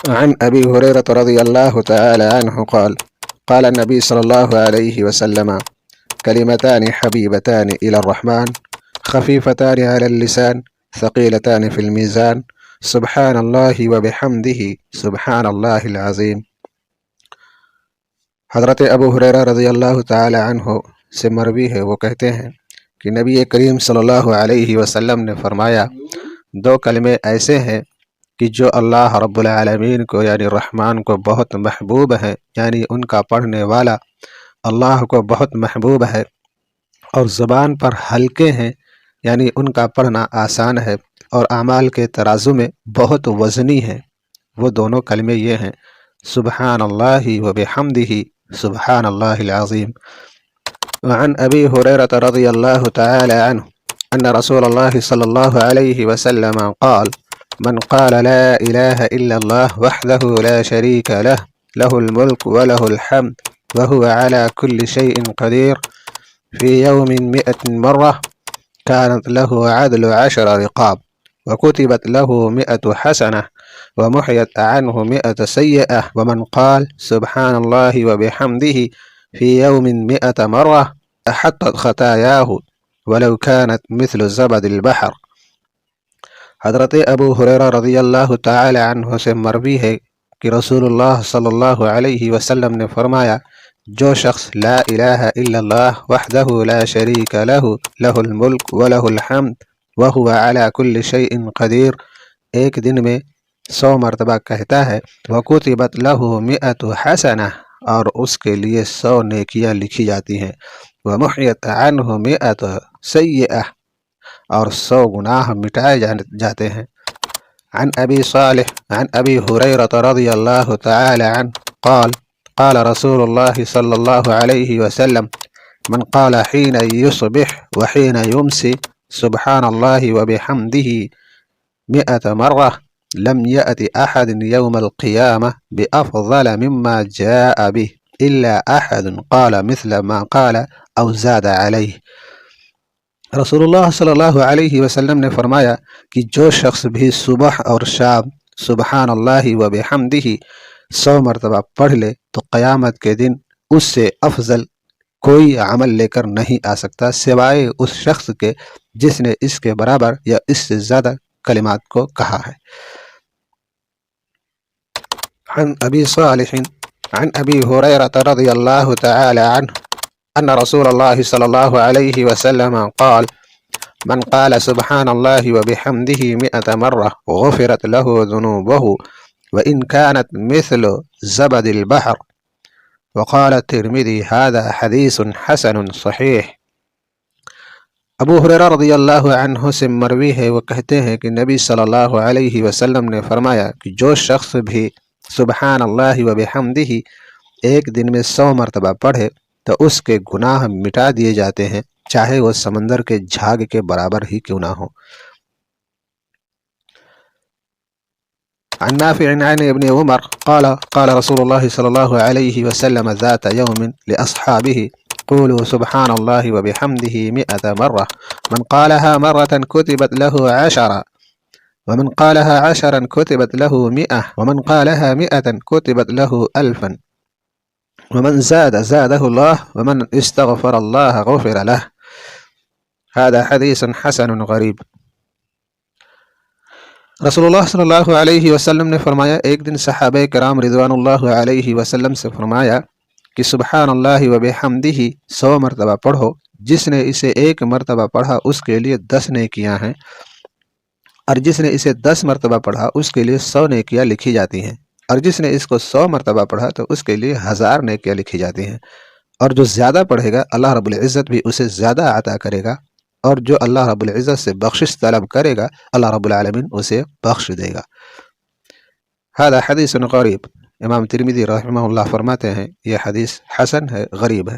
عن أبي هريرة رضي الله تعالى عنه قال قال النبي صلى الله عليه وسلم كلمتان حبيبتان إلى الرحمن خفيفتان على اللسان ثقيلتان في الميزان سبحان الله وبحمده سبحان الله العظيم۔ حضرت ابو ہریرہ رضی اللہ تعالی عنہ سے مروی ہے، وہ کہتے ہیں کہ نبی کریم صلی اللہ علیہ وسلم نے فرمایا، دو کلمے ایسے ہیں کہ جو اللہ رب العالمین کو یعنی رحمان کو بہت محبوب ہیں، یعنی ان کا پڑھنے والا اللہ کو بہت محبوب ہے، اور زبان پر ہلکے ہیں، یعنی ان کا پڑھنا آسان ہے، اور اعمال کے ترازو میں بہت وزنی ہیں۔ وہ دونوں کلمے یہ ہیں، سبحان اللہ و بحمدہ سبحان اللہ العظیم۔ وعن ابی ہریرہ رضی اللہ تعالی عنہ ان رسول اللہ صلی اللہ علیہ وسلم قال من قال لا الہ الا اللہ وحدہ لا شریک لہ له الملك وله الحمد وهو على كل شيء قدير في يوم 100 مرة كانت له عدل 10 رقاب وكتبت له 100 حسنة ومحيت عنه 100 سيئة ومن قال سبحان الله وبحمده في يوم 100 مرة أحطت خطاياه ولو كانت مثل زبد البحر۔ حضرت ابو ہریرہ رضی اللہ تعالی عنہ سے مروی ہے کہ رسول اللہ صلی اللہ علیہ وسلم نے فرمایا، جو شخص لا الہ الا اللہ وحدہ لا شریک لہ لہ الملک ولہ الحمد وہو علی کل شیء قدیر ایک دن میں 100 مرتبہ کہتا ہے، وکتبت لہ 100 حسنہ اور اس کے لیے 100 نیکیاں لکھی جاتی ہیں، ومحیت عنہ 100 سیئہ اور 100 گناہ مٹائے جاتے ہیں۔ عن ابی صالح عن ابی ہریرہ رضی اللہ تعالی عنہ قال قال رسول اللہ صلی اللہ علیہ وسلم من قال حين يصبح وحين يمسي سبحان الله وبحمده 100 مرة لم يأت أحد يوم القيامة بأفضل مما جاء به إلا أحد قال مثل ما قال أو زاد عليه۔ رسول اللہ صلی اللہ علیہ وسلم نے فرمایا کہ جو شخص بھی صبح اور شام سبحان اللہ و بحمدہ 100 مرتبہ پڑھ لے تو قیامت کے دن اس سے افضل کوئی عمل لے کر نہیں آ سکتا سوائے اس شخص کے جس نے اس کے برابر یا اس سے زیادہ کلمات کو کہا ہے۔ عن ابی صالح عن ابی ہریرہ رضی اللہ تعالی عنہ ان رسول اللہ صلی اللہ علیہ وسلم قال من قال سبحان الله وبحمده 100 مرة غفرت له ذنوبه وإن كانت مثل زبد البحر۔ وقال الترمذي هذا حديث حسن صحيح۔ ابو ہریرہ رضی اللہ عنہ سے مروی ہے، وہ کہتے ہیں کہ نبی صلی اللہ علیہ وسلم نے فرمایا کہ جو شخص بھی سبحان اللہ وبحمدہ ایک دن میں 100 مرتبہ پڑھے تو اس کے گناہ مٹا دیے جاتے ہیں، چاہے وہ سمندر کے جھاگ کے برابر ہی کیوں نہ ہو۔ عن نافع عن ابن عمر قال قال رسول الله صلى الله عليه وسلم ذات يوم لأصحابه قولوا سبحان الله وبحمده 100 مرة من قالها مرة كتبت له 10 ومن قالها 10 كتبت له 100 ومن قالها 100 كتبت له 1000 ومن زاد زاده الله ومن استغفر الله غفر له۔ هذا حدیث حسن غریب۔ رسول اللہ صلی اللہ علیہ وسلم نے فرمایا، ایک دن صحابہ کرام رضوان اللہ علیہ وسلم سے فرمایا کہ سبحان اللہ و بحمدہ 100 مرتبہ پڑھو، جس نے اسے ایک مرتبہ پڑھا اس کے لیے 10 نیکیاں ہیں، اور جس نے اسے 10 مرتبہ پڑھا اس کے لیے 100 نیکیاں لکھی جاتی ہیں، اور جس نے اس کو 100 مرتبہ پڑھا تو اس کے لیے 1000 نیکیاں لکھی جاتی ہیں، اور جو زیادہ پڑھے گا اللہ رب العزت بھی اسے زیادہ عطا کرے گا، اور جو اللہ رب العزت سے بخشش طلب کرے گا اللہ رب العالمین اسے بخش دے گا۔ هذا حدیث غریب۔ امام ترمذی رحمہ اللہ فرماتے ہیں یہ حدیث حسن ہے، غریب ہے۔